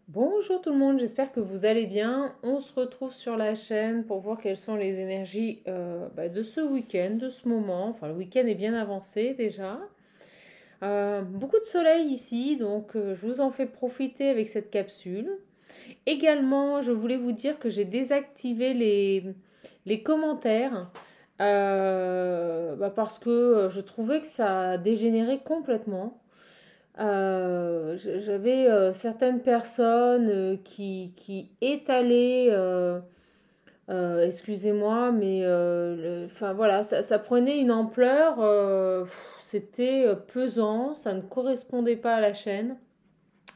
Bonjour tout le monde, j'espère que vous allez bien. On se retrouve sur la chaîne pour voir quelles sont les énergies de ce week-end, de ce moment. Enfin, le week-end est bien avancé déjà. Beaucoup de soleil ici, donc je vous en fais profiter avec cette capsule. Également, je voulais vous dire que j'ai désactivé les commentaires parce que je trouvais que ça dégénérait complètement. J'avais certaines personnes qui étalaient, excusez-moi, mais enfin voilà, ça prenait une ampleur, c'était pesant, ça ne correspondait pas à la chaîne,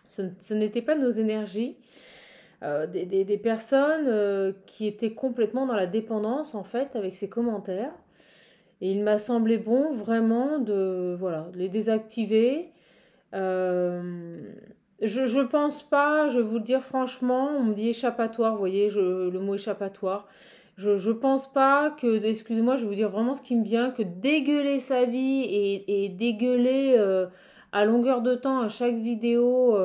ce n'était pas nos énergies. Des personnes qui étaient complètement dans la dépendance en fait avec ces commentaires. Et il m'a semblé bon vraiment de voilà, de les désactiver. Euh, je pense pas, je vais vous le dire franchement, on me dit échappatoire, vous voyez, le mot échappatoire. Je pense pas que, excusez-moi, je vais vous dire vraiment ce qui me vient, que dégueuler sa vie et dégueuler à longueur de temps à chaque vidéo,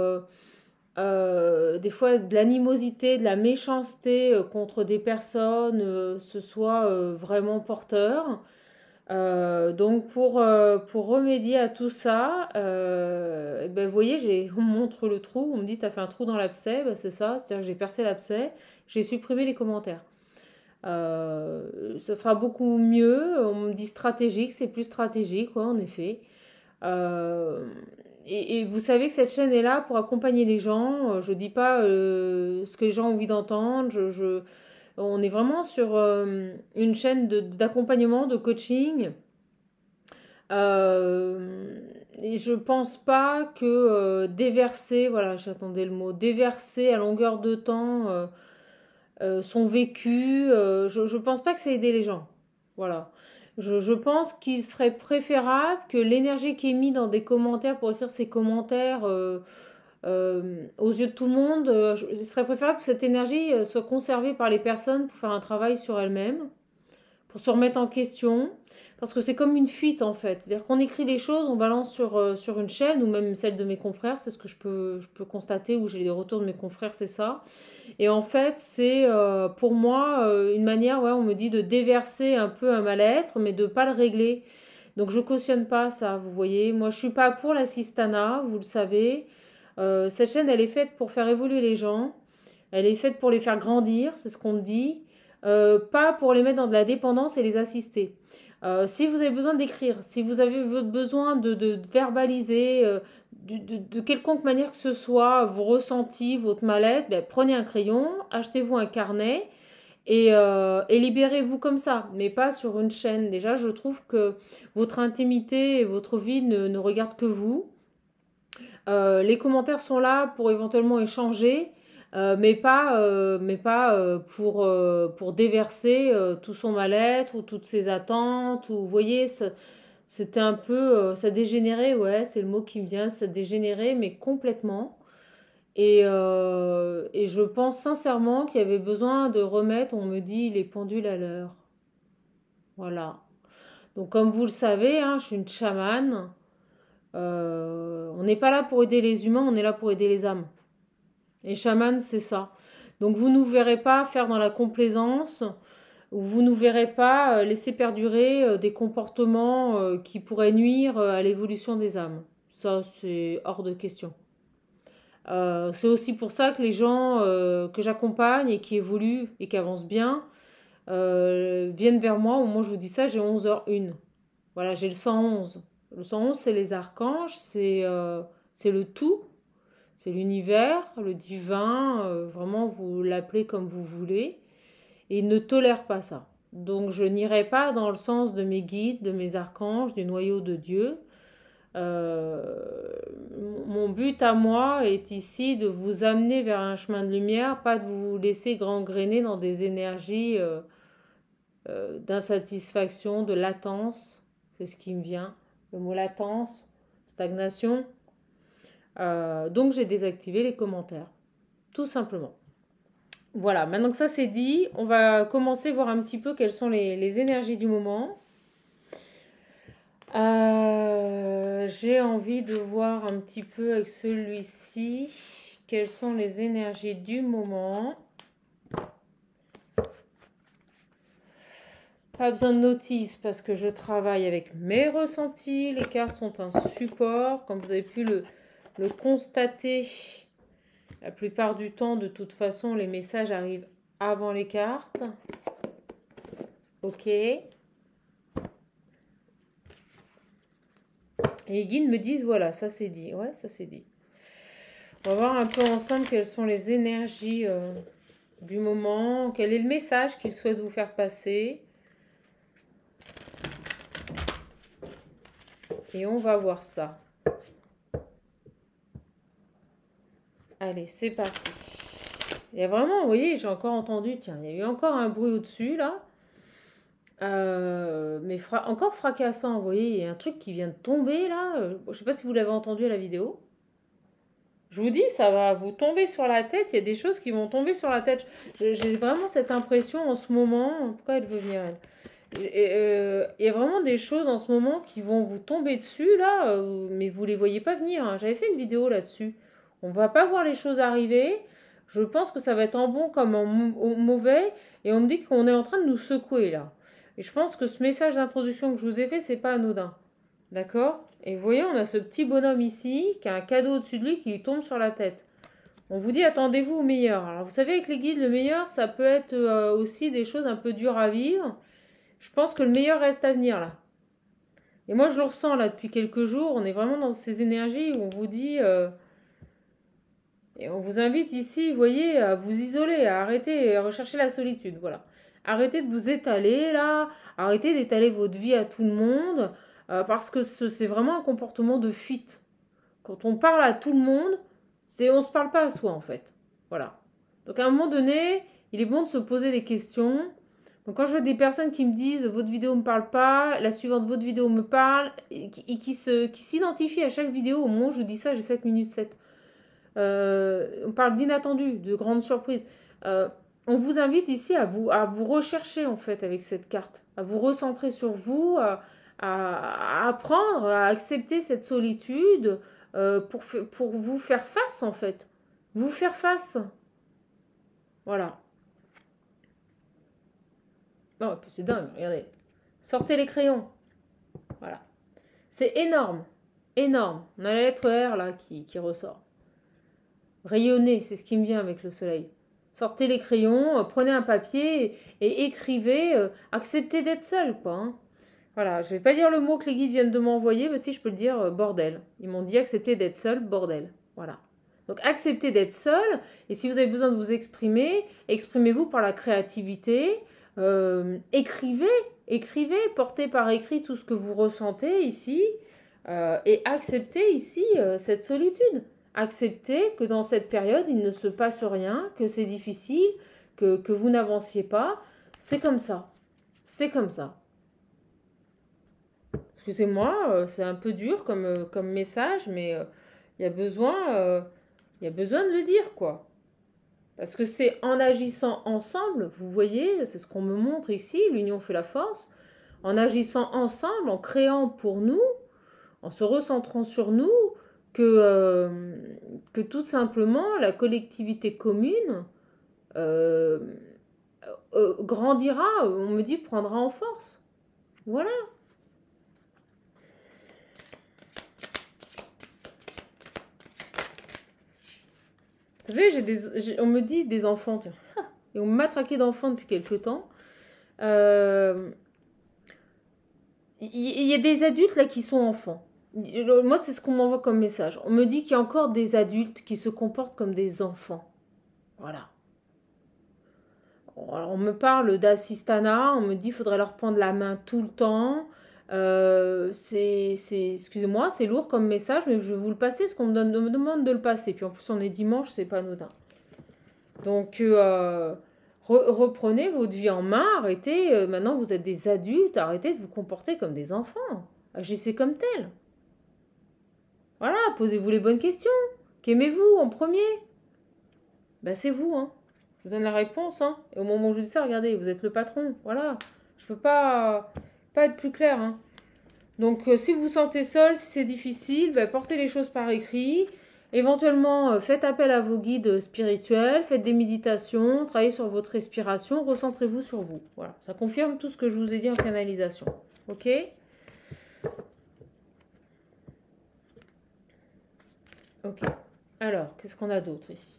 des fois de l'animosité, de la méchanceté contre des personnes, ce soit vraiment porteur. Donc pour remédier à tout ça, eh ben, vous voyez, on me montre le trou, on me dit t'as fait un trou dans l'abcès, ben, c'est ça, c'est-à-dire que j'ai percé l'abcès, j'ai supprimé les commentaires. Ce sera beaucoup mieux, on me dit stratégique, c'est plus stratégique, quoi, en effet. Euh, et vous savez que cette chaîne est là pour accompagner les gens, je dis pas ce que les gens ont envie d'entendre, on est vraiment sur une chaîne d'accompagnement, de coaching. Euh, et je pense pas que déverser, voilà, j'attendais le mot, déverser à longueur de temps son vécu, je pense pas que ça aidé les gens. Voilà. Je pense qu'il serait préférable que l'énergie qui est mise dans des commentaires pour écrire ces commentaires aux yeux de tout le monde, il serait préférable que cette énergie soit conservée par les personnes pour faire un travail sur elles-mêmes pour se remettre en question. Parce que c'est comme une fuite en fait. C'est-à-dire qu'on écrit des choses, on balance sur une chaîne, ou même celle de mes confrères, c'est ce que je peux constater, où j'ai les retours de mes confrères, c'est ça. Et en fait, c'est pour moi une manière, ouais, on me dit de déverser un peu un mal-être, mais de ne pas le régler. Donc je cautionne pas ça, vous voyez. Moi, je suis pas pour l'assistanat, vous le savez. Cette chaîne, elle est faite pour faire évoluer les gens. Elle est faite pour les faire grandir, c'est ce qu'on me dit, pas pour les mettre dans de la dépendance et les assister. Si vous avez besoin d'écrire, si vous avez besoin de verbaliser de quelconque manière que ce soit vos ressentis, votre mal-être, ben, prenez un crayon, achetez-vous un carnet et libérez-vous comme ça, mais pas sur une chaîne. Déjà, je trouve que votre intimité et votre vie ne regardent que vous. Les commentaires sont là pour éventuellement échanger, mais pas pour déverser tout son mal-être ou toutes ses attentes. Ou, vous voyez, c'était un peu, ça dégénérait, ouais, c'est le mot qui me vient, ça dégénérait, mais complètement. Et je pense sincèrement qu'il y avait besoin de remettre, on me dit, les pendules à l'heure. Voilà. Donc, comme vous le savez, hein, je suis une chamane. On n'est pas là pour aider les humains, on est là pour aider les âmes. Et chaman, c'est ça. Donc vous ne nous verrez pas faire dans la complaisance, ou vous ne nous verrez pas laisser perdurer des comportements qui pourraient nuire à l'évolution des âmes. Ça, c'est hors de question. C'est aussi pour ça que les gens que j'accompagne et qui évoluent et qui avancent bien viennent vers moi. Au moment où je vous dis ça, j'ai 11h01. Voilà, j'ai le 111. Le 111, c'est les archanges, c'est le tout, c'est l'univers, le divin, vraiment vous l'appelez comme vous voulez, et il ne tolère pas ça. Donc je n'irai pas dans le sens de mes guides, de mes archanges, du noyau de Dieu. Euh, Mon but à moi est ici de vous amener vers un chemin de lumière, pas de vous laisser gangréner dans des énergies d'insatisfaction, de latence, c'est ce qui me vient. Le mot latence, stagnation. Donc j'ai désactivé les commentaires, tout simplement. Voilà, maintenant que ça c'est dit, on va commencer à voir un petit peu quelles sont les énergies du moment. J'ai envie de voir un petit peu avec celui-ci. quelles sont les énergies du moment? Pas besoin de notice parce que je travaille avec mes ressentis. Les cartes sont un support. Comme vous avez pu le constater, la plupart du temps, de toute façon, les messages arrivent avant les cartes. Ok. Et les guides me disent, voilà, ça c'est dit. Ouais, ça c'est dit. On va voir un peu ensemble quelles sont les énergies du moment. Quel est le message qu'ils souhaitent vous faire passer. Et on va voir ça. Allez, c'est parti. Il y a vraiment, vous voyez, j'ai encore entendu, tiens, il y a eu encore un bruit au-dessus, là. Mais encore fracassant, vous voyez, il y a un truc qui vient de tomber, là. Je ne sais pas si vous l'avez entendu à la vidéo. Je vous dis, ça va vous tomber sur la tête. Il y a des choses qui vont tomber sur la tête. J'ai vraiment cette impression en ce moment. Pourquoi elle veut venir, elle? Il y a vraiment des choses en ce moment qui vont vous tomber dessus, là, mais vous ne les voyez pas venir. Hein. J'avais fait une vidéo là-dessus. On ne va pas voir les choses arriver. Je pense que ça va être en bon comme en mauvais. Et on me dit qu'on est en train de nous secouer, là. Et je pense que ce message d'introduction que je vous ai fait, c'est pas anodin. D'accord? Et vous voyez, on a ce petit bonhomme ici, qui a un cadeau au-dessus de lui qui lui tombe sur la tête. On vous dit, attendez-vous au meilleur. Alors, vous savez, avec les guides, le meilleur, ça peut être aussi des choses un peu dures à vivre. Je pense que le meilleur reste à venir, là. Et moi, je le ressens, là, depuis quelques jours. On est vraiment dans ces énergies où on vous dit... et on vous invite ici, vous voyez, à vous isoler, à arrêter, à rechercher la solitude, voilà. Arrêtez de vous étaler, là. Arrêtez d'étaler votre vie à tout le monde. Parce que c'est vraiment un comportement de fuite. Quand on parle à tout le monde, on ne se parle pas à soi, en fait. Voilà. Donc, à un moment donné, il est bon de se poser des questions. Donc quand je vois des personnes qui me disent votre vidéo ne me parle pas, la suivante votre vidéo me parle, et qui s'identifient à chaque vidéo, au moment où je dis ça, j'ai 7 minutes 7. On parle d'inattendu, de grandes surprises. On vous invite ici à vous rechercher en fait avec cette carte, à vous recentrer sur vous, à apprendre à accepter cette solitude pour vous faire face en fait. Vous faire face. Voilà. Oh, c'est dingue, regardez. Sortez les crayons. Voilà. C'est énorme. Énorme. On a la lettre R là qui ressort. Rayonnez, c'est ce qui me vient avec le soleil. Sortez les crayons, prenez un papier et écrivez. Acceptez d'être seul, quoi. Hein. Voilà, je vais pas dire le mot que les guides viennent de m'envoyer, mais si je peux le dire, bordel. Ils m'ont dit accepter d'être seul, bordel. Voilà. Donc acceptez d'être seul, et si vous avez besoin de vous exprimer, exprimez-vous par la créativité. Écrivez, portez par écrit tout ce que vous ressentez ici et acceptez ici cette solitude. Acceptez que dans cette période, il ne se passe rien, que c'est difficile, que vous n'avanciez pas. C'est comme ça. C'est comme ça. Excusez-moi, c'est un peu dur comme message, mais il y a besoin de le dire, quoi. Parce que c'est en agissant ensemble, vous voyez, c'est ce qu'on me montre ici, l'union fait la force, en agissant ensemble, en créant pour nous, en se recentrant sur nous, que tout simplement la collectivité commune grandira, on me dit prendra en force. Voilà. Vous savez, on me dit des enfants, tiens, et on m'a traqué d'enfants depuis quelques temps. Il y a des adultes là qui sont enfants. Moi, c'est ce qu'on m'envoie comme message. On me dit qu'il y a encore des adultes qui se comportent comme des enfants. Voilà. Alors, on me parle d'assistanat, on me dit qu'il faudrait leur prendre la main tout le temps. Excusez-moi, c'est lourd comme message, mais je vais vous le passer parce qu'on me demande de le passer. Puis en plus, on est dimanche, c'est pas anodin. Donc, reprenez votre vie en main, arrêtez. Maintenant, vous êtes des adultes, arrêtez de vous comporter comme des enfants. Agissez comme tel. Voilà, posez-vous les bonnes questions. Qu'aimez-vous en premier? Ben, c'est vous, hein. Je vous donne la réponse, hein. Et au moment où je vous dis ça, regardez, vous êtes le patron. Voilà. Je peux pas être plus clair, hein. Donc, si vous vous sentez seul, si c'est difficile, ben, portez les choses par écrit Éventuellement, faites appel à vos guides spirituels, faites des méditations, travaillez sur votre respiration, recentrez-vous sur vous. Voilà, ça confirme tout ce que je vous ai dit en canalisation. Ok? Ok. Alors, qu'est-ce qu'on a d'autre ici?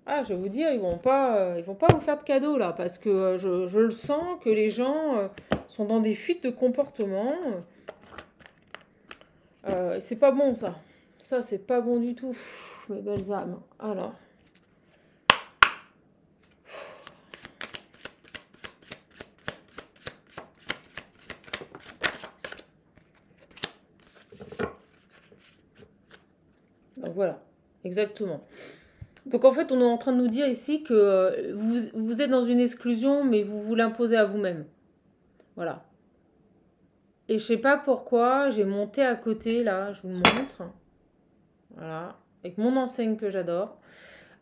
Ah, je vais vous dire, ils vont pas vous faire de cadeaux là, parce que je le sens que les gens sont dans des fuites de comportement. C'est pas bon ça. Ça, c'est pas bon du tout, mes belles âmes. Alors. Donc voilà, exactement. Donc en fait, on est en train de nous dire ici que vous êtes dans une exclusion, mais vous vous l'imposez à vous-même. Voilà. Et je sais pas pourquoi, j'ai monté à côté, là, je vous le montre. Voilà, avec mon enseigne que j'adore.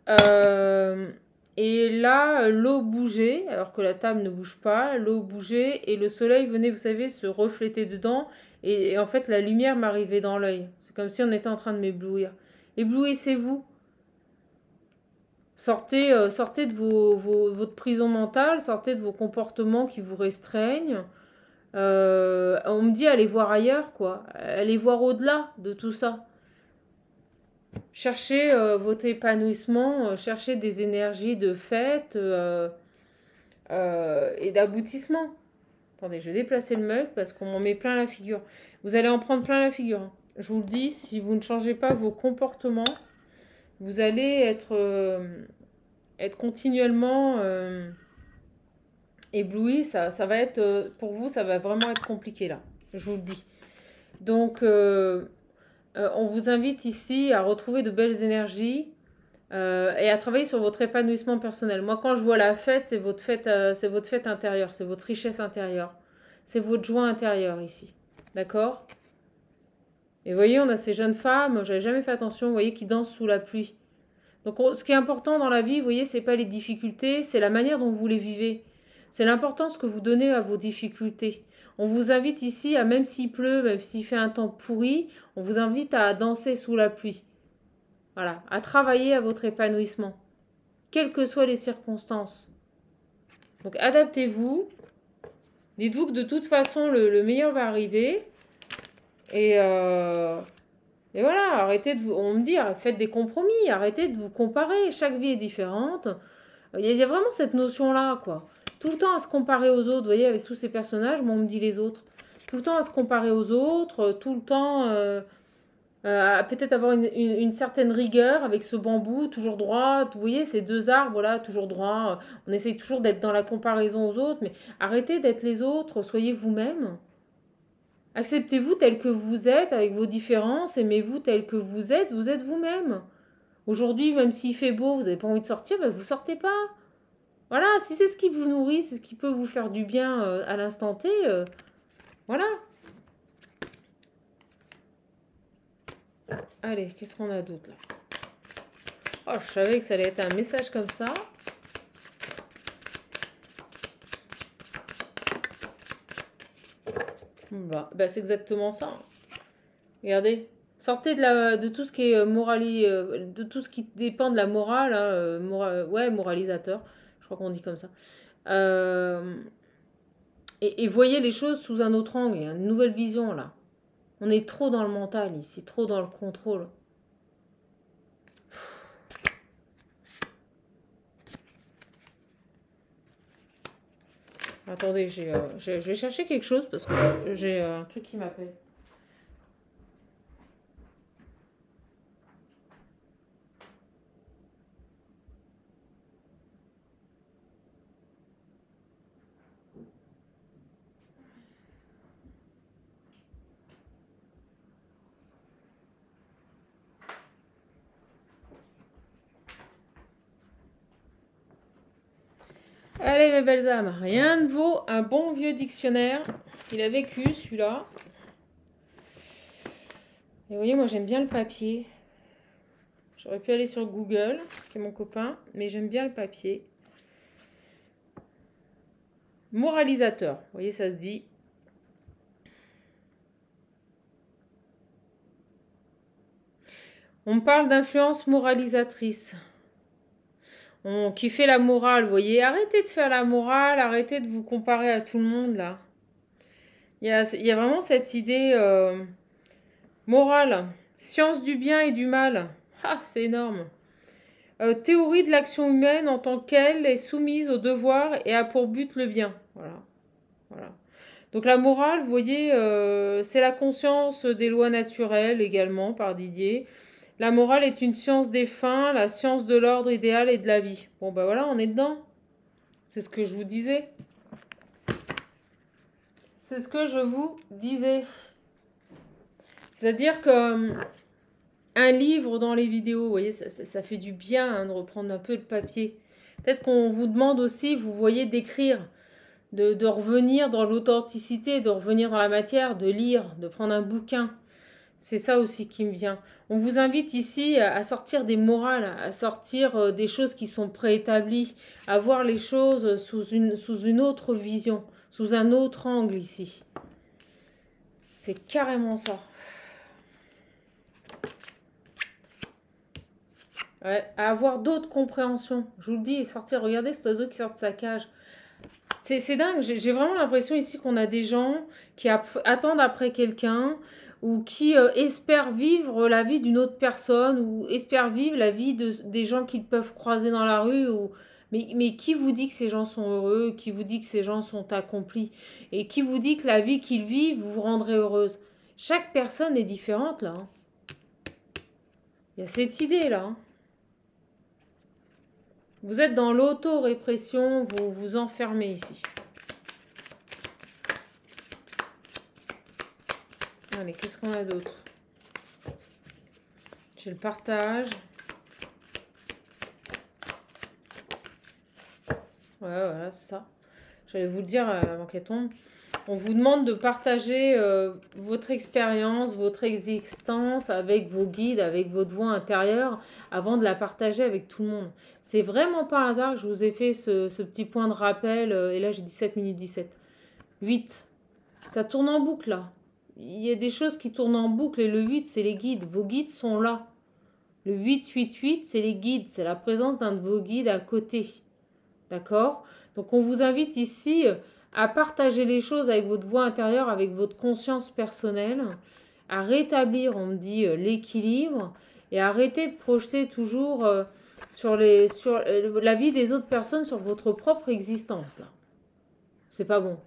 Euh, et là, l'eau bougeait, alors que la table ne bouge pas. L'eau bougeait et le soleil venait, vous savez, se refléter dedans. Et en fait, la lumière m'arrivait dans l'œil. C'est comme si on était en train de m'éblouir. Éblouissez-vous. Sortez, sortez de votre prison mentale, sortez de vos comportements qui vous restreignent. On me dit allez voir ailleurs, quoi. Allez voir au-delà de tout ça. Cherchez votre épanouissement, cherchez des énergies de fête et d'aboutissement. Attendez, je vais déplacer le mug parce qu'on m'en met plein la figure. Vous allez en prendre plein la figure, hein. Je vous le dis, si vous ne changez pas vos comportements, vous allez être continuellement ébloui. Ça va être, pour vous, ça va vraiment être compliqué là. Je vous le dis. Donc, on vous invite ici à retrouver de belles énergies et à travailler sur votre épanouissement personnel. Moi, quand je vois la fête, c'est votre fête intérieure, c'est votre richesse intérieure, c'est votre joie intérieure ici. D'accord? Et vous voyez, on a ces jeunes femmes, j'avais jamais fait attention, vous voyez, qui dansent sous la pluie. Donc, ce qui est important dans la vie, vous voyez, c'est pas les difficultés, c'est la manière dont vous les vivez. C'est l'importance que vous donnez à vos difficultés. On vous invite ici, à même s'il pleut, même s'il fait un temps pourri, on vous invite à danser sous la pluie. Voilà, à travailler à votre épanouissement, quelles que soient les circonstances. Donc adaptez-vous. Dites-vous que de toute façon, le meilleur va arriver. Et, euh, et voilà, arrêtez de vous... On me dit, faites des compromis, arrêtez de vous comparer. Chaque vie est différente. Il y a vraiment cette notion-là, quoi. Tout le temps à se comparer aux autres, vous voyez, avec tous ces personnages, moi on me dit les autres. Tout le temps à se comparer aux autres, tout le temps à peut-être avoir une certaine rigueur avec ce bambou toujours droit. Vous voyez, ces deux arbres là, toujours droits. On essaye toujours d'être dans la comparaison aux autres, mais arrêtez d'être les autres, soyez vous-même. Acceptez-vous tel que vous êtes, avec vos différences, aimez-vous tel que vous êtes vous-même. Aujourd'hui, même s'il fait beau, vous n'avez pas envie de sortir, ben vous sortez pas. Voilà, si c'est ce qui vous nourrit, c'est ce qui peut vous faire du bien à l'instant T, voilà. Allez, qu'est-ce qu'on a d'autre là? Oh, je savais que ça allait être un message comme ça. Bah, c'est exactement ça. Regardez. Sortez de tout ce qui est de tout ce qui dépend de la morale, hein, ouais, moralisateur. Je crois qu'on dit comme ça. Euh, et voyez les choses sous un autre angle, il y a une nouvelle vision là. On est trop dans le mental ici, trop dans le contrôle. Attendez, je vais chercher quelque chose parce que j'ai un truc qui m'appelle. Allez mes belles âmes, rien ne vaut un bon vieux dictionnaire. Il a vécu celui-là. Et vous voyez, moi j'aime bien le papier. J'aurais pu aller sur Google, qui est mon copain, mais j'aime bien le papier. Moralisateur, vous voyez, ça se dit. On parle d'influence moralisatrice. Qui fait la morale, vous voyez. Arrêtez de faire la morale, arrêtez de vous comparer à tout le monde, là. Il y a vraiment cette idée morale. Science du bien et du mal. Ah, c'est énorme. Théorie de l'action humaine en tant qu'elle est soumise au devoir et a pour but le bien. Voilà. Voilà. Donc la morale, vous voyez, c'est la conscience des lois naturelles également par Didier. La morale est une science des fins, la science de l'ordre idéal et de la vie. Bon ben voilà, on est dedans. C'est ce que je vous disais. C'est ce que je vous disais. C'est-à-dire que un livre dans les vidéos, vous voyez, ça fait du bien hein, de reprendre un peu le papier. Peut-être qu'on vous demande aussi, vous voyez, d'écrire, de revenir dans l'authenticité, de revenir dans la matière, de lire, de prendre un bouquin. C'est ça aussi qui me vient. On vous invite ici à sortir des morales, à sortir des choses qui sont préétablies, à voir les choses sous une autre vision, sous un autre angle ici. C'est carrément ça. Ouais, à avoir d'autres compréhensions. Je vous le dis, sortir, regardez cet oiseau qui sort de sa cage. C'est dingue, j'ai vraiment l'impression ici qu'on a des gens qui attendent après quelqu'un ou qui espèrent vivre la vie d'une autre personne ou espèrent vivre la vie des gens qu'ils peuvent croiser dans la rue. Mais qui vous dit que ces gens sont heureux? Qui vous dit que ces gens sont accomplis? Et qui vous dit que la vie qu'ils vivent vous rendrait heureuse? Chaque personne est différente là. Hein. Il y a cette idée là. Hein. Vous êtes dans l'auto-répression, vous vous enfermez ici. Allez, qu'est-ce qu'on a d'autre? J'ai le partage. Ouais, voilà, c'est ça. J'allais vous le dire avant qu'elle tombe. On vous demande de partager votre expérience, votre existence avec vos guides, avec votre voix intérieure, avant de la partager avec tout le monde. C'est vraiment pas un hasard que je vous ai fait ce petit point de rappel. Et là, j'ai 17 minutes 17. 8. Ça tourne en boucle, là. Il y a des choses qui tournent en boucle. Et le 8, c'est les guides. Vos guides sont là. Le 8, c'est les guides. C'est la présence d'un de vos guides à côté. D'accord? Donc, on vous invite ici à partager les choses avec votre voix intérieure, avec votre conscience personnelle, à rétablir, on me dit, l'équilibre et arrêter de projeter toujours sur la vie des autres personnes, sur votre propre existence. Là, c'est pas bon.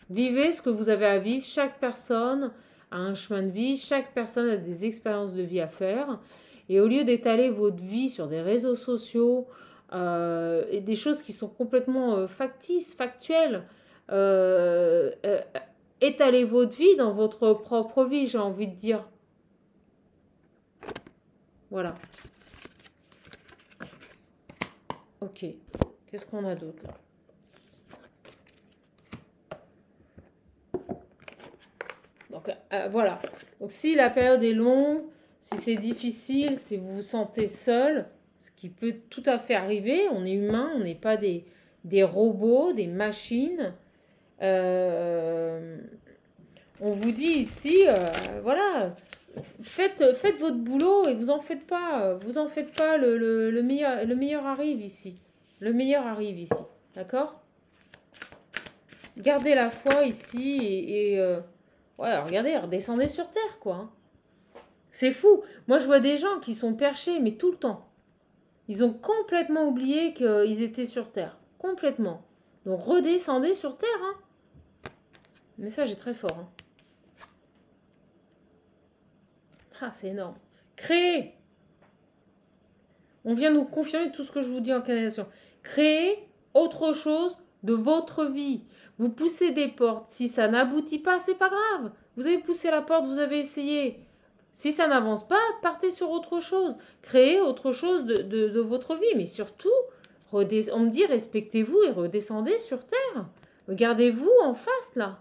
Vivez ce que vous avez à vivre. Chaque personne a un chemin de vie, chaque personne a des expériences de vie à faire. Et au lieu d'étaler votre vie sur des réseaux sociaux, et des choses qui sont complètement factices, factuelles. Étalez votre vie dans votre propre vie, j'ai envie de dire. Voilà. Ok. Qu'est-ce qu'on a d'autre là? Donc voilà. Donc si la période est longue, si c'est difficile, si vous vous sentez seul, ce qui peut tout à fait arriver, on est humain, on n'est pas des robots, des machines. On vous dit ici, voilà, faites votre boulot et vous en faites pas. Vous en faites pas, le meilleur arrive ici. Le meilleur arrive ici. D'accord? Gardez la foi ici ouais, regardez, redescendez sur terre, quoi. Hein. C'est fou. Moi, je vois des gens qui sont perchés, mais tout le temps. Ils ont complètement oublié qu'ils étaient sur Terre. Complètement. Donc, redescendez sur Terre. Hein. Le message est très fort. Hein. Ah, c'est énorme. Créez. On vient nous confirmer tout ce que je vous dis en canalisation. Créez autre chose de votre vie. Vous poussez des portes. Si ça n'aboutit pas, c'est pas grave. Vous avez poussé la porte, vous avez essayé. Si ça n'avance pas, partez sur autre chose. Créez autre chose de votre vie. Mais surtout, on me dit respectez-vous et redescendez sur Terre. Regardez-vous en face, là.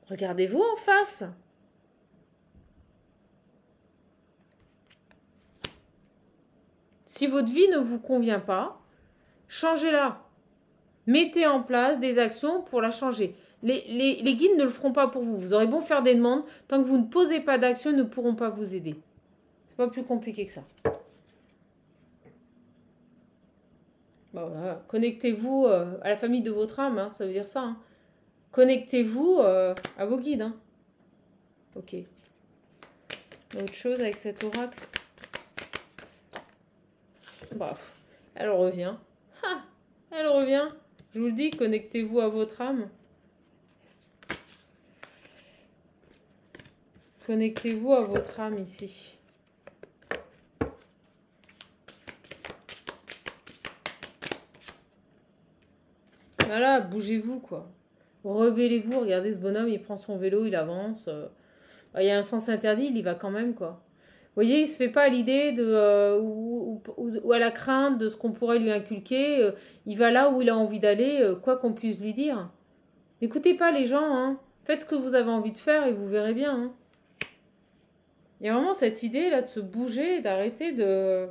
Regardez-vous en face. Si votre vie ne vous convient pas, changez-la. Mettez en place des actions pour la changer. Les guides ne le feront pas pour vous. Vous aurez beau faire des demandes, tant que vous ne posez pas d'action, ils ne pourront pas vous aider. pas plus compliqué que ça. Bon, voilà. Connectez-vous à la famille de votre âme, hein, ça veut dire ça. Hein. Connectez-vous à vos guides. Hein. Ok. Autre chose avec cet oracle. Bref, elle revient. Ah, elle revient. Je vous le dis, connectez-vous à votre âme. Connectez-vous à votre âme ici. Voilà, bougez-vous quoi. Rebellez-vous, regardez ce bonhomme, il prend son vélo, il avance. Il y a un sens interdit, il y va quand même quoi. Vous voyez, il se fait pas à l'idée de ou à la crainte de ce qu'on pourrait lui inculquer. Il va là où il a envie d'aller, quoi qu'on puisse lui dire. N'écoutez pas les gens, hein. Faites ce que vous avez envie de faire et vous verrez bien. Hein. Il y a vraiment cette idée là de se bouger, d'arrêter de...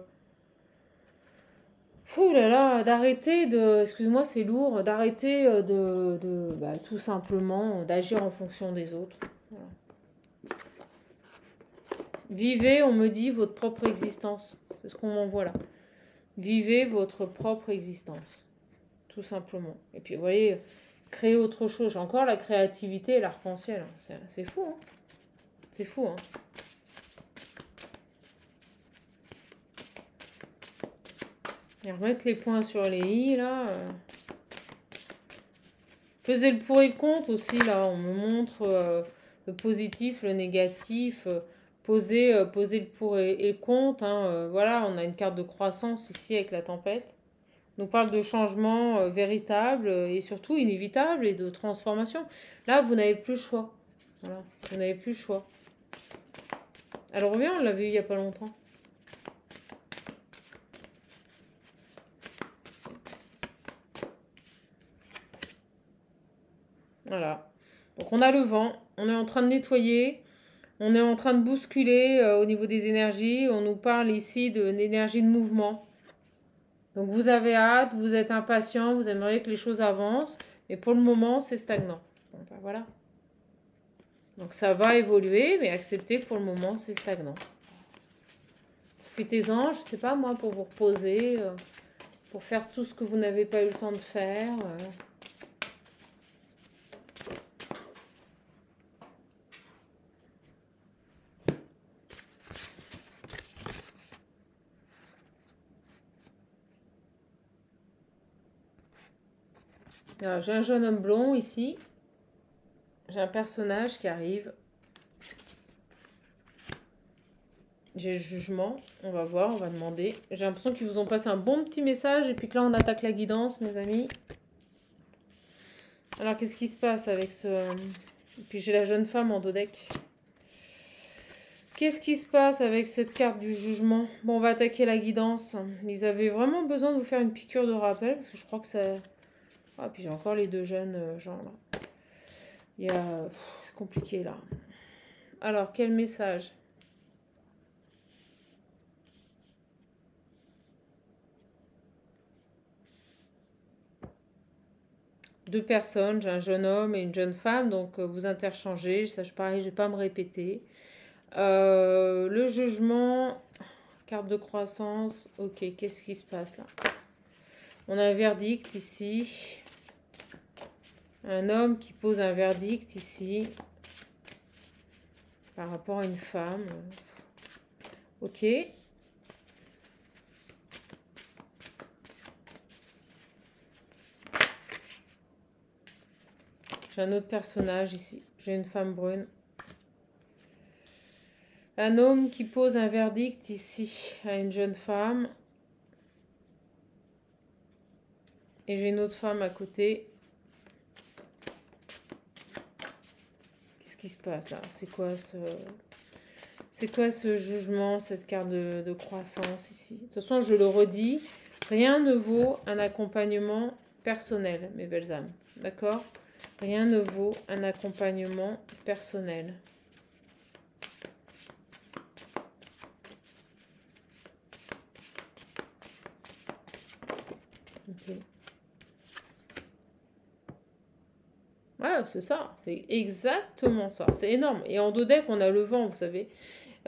Ouh là là, d'arrêter de... Excuse-moi, c'est lourd. D'arrêter bah, tout simplement d'agir en fonction des autres. Voilà. Vivez, on me dit, votre propre existence. C'est ce qu'on m'envoie là. Vivez votre propre existence. Tout simplement. Et puis, vous voyez, créer autre chose. J'ai encore la créativité et l'arc-en-ciel. C'est fou, hein. C'est fou, hein. Et remettre les points sur les i, là. Pesez le pour et le contre aussi, là. On me montre le positif, le négatif. Poser le pour et le contre. Hein. Voilà, on a une carte de croissance ici avec la tempête. On nous parle de changement véritable et surtout inévitable et de transformation. Là, vous n'avez plus le choix. Voilà, vous n'avez plus le choix. Elle revient, on l'a vu il n'y a pas longtemps. Voilà. Donc on a le vent, on est en train de nettoyer, on est en train de bousculer au niveau des énergies. On nous parle ici de l'énergie de mouvement. Donc vous avez hâte, vous êtes impatient, vous aimeriez que les choses avancent, mais pour le moment c'est stagnant. Bon, ben voilà. Donc ça va évoluer, mais acceptez que pour le moment c'est stagnant. Profitez-en, je ne sais pas moi, pour vous reposer, pour faire tout ce que vous n'avez pas eu le temps de faire. J'ai un jeune homme blond ici. J'ai un personnage qui arrive. J'ai le jugement. On va voir, on va demander. J'ai l'impression qu'ils vous ont passé un bon petit message. Et puis que là, on attaque la guidance, mes amis. Alors, qu'est-ce qui se passe avec ce... Et puis, j'ai la jeune femme en dos deck. Qu'est-ce qui se passe avec cette carte du jugement? Bon, on va attaquer la guidance. Ils avaient vraiment besoin de vous faire une piqûre de rappel. Parce que je crois que ça... Ah, puis j'ai encore les deux jeunes gens là. Il y a... C'est compliqué là. Alors, quel message? Deux personnes, j'ai un jeune homme et une jeune femme, donc vous interchangez. Ça, pareil, je ne vais pas me répéter. Le jugement, carte de croissance. Ok, qu'est-ce qui se passe là? On a un verdict ici. Un homme qui pose un verdict ici par rapport à une femme. Ok. J'ai un autre personnage ici. J'ai une femme brune. Un homme qui pose un verdict ici à une jeune femme. Et j'ai une autre femme à côté. Qu'est-ce qui se passe là? C'est quoi ce jugement, cette carte de croissance ici? De toute façon, je le redis, rien ne vaut un accompagnement personnel, mes belles âmes. D'accord? Rien ne vaut un accompagnement personnel. Ok. Ouais, c'est ça. C'est exactement ça. C'est énorme. Et en dos deck, on a le vent, vous savez.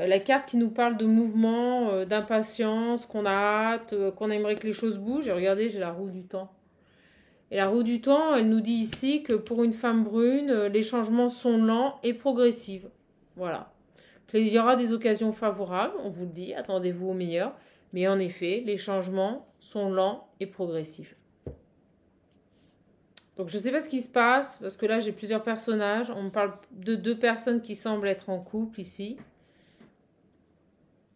La carte qui nous parle de mouvement, d'impatience, qu'on a hâte, qu'on aimerait que les choses bougent. Et regardez, j'ai la roue du temps. Et la roue du temps, elle nous dit ici que pour une femme brune, les changements sont lents et progressifs. Voilà. Il y aura des occasions favorables, on vous le dit, attendez-vous au meilleur. Mais en effet, les changements sont lents et progressifs. Donc je ne sais pas ce qui se passe, parce que là j'ai plusieurs personnages. On me parle de deux personnes qui semblent être en couple ici.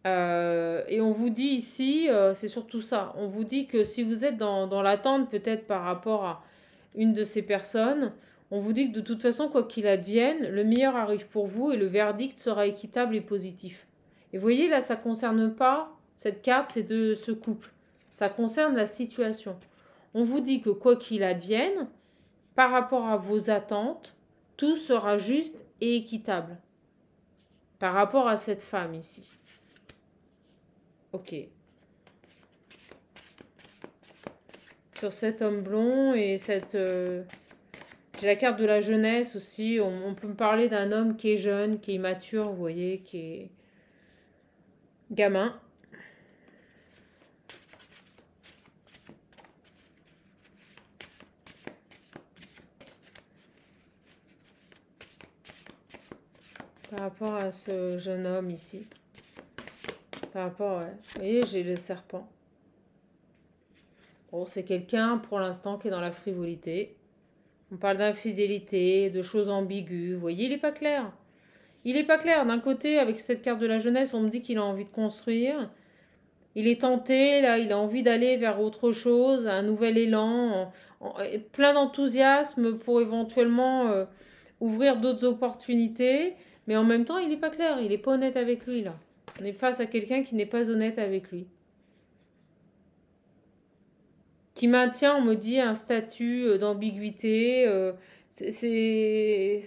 Et on vous dit ici, c'est surtout ça, on vous dit que si vous êtes dans l'attente peut-être par rapport à une de ces personnes, on vous dit que de toute façon, quoi qu'il advienne, le meilleur arrive pour vous et le verdict sera équitable et positif. Et vous voyez, là, ça ne concerne pas cette carte, c'est de ce couple. Ça concerne la situation. On vous dit que quoi qu'il advienne, par rapport à vos attentes, tout sera juste et équitable. Par rapport à cette femme ici. Ok. Sur cet homme blond et cette... j'ai la carte de la jeunesse aussi. On peut me parler d'un homme qui est jeune, qui est immature, vous voyez, qui est gamin. Par rapport à ce jeune homme ici. Par rapport, ouais. Vous voyez, j'ai le serpent. Bon, c'est quelqu'un, pour l'instant, qui est dans la frivolité. On parle d'infidélité, de choses ambiguës. Vous voyez, il n'est pas clair. Il n'est pas clair. D'un côté, avec cette carte de la jeunesse, on me dit qu'il a envie de construire. Il est tenté, là, il a envie d'aller vers autre chose, un nouvel élan, plein d'enthousiasme pour éventuellement ouvrir d'autres opportunités. Mais en même temps, il n'est pas clair. Il n'est pas honnête avec lui, là. On est face à quelqu'un qui n'est pas honnête avec lui. Qui maintient, on me dit, un statut d'ambiguïté. C'est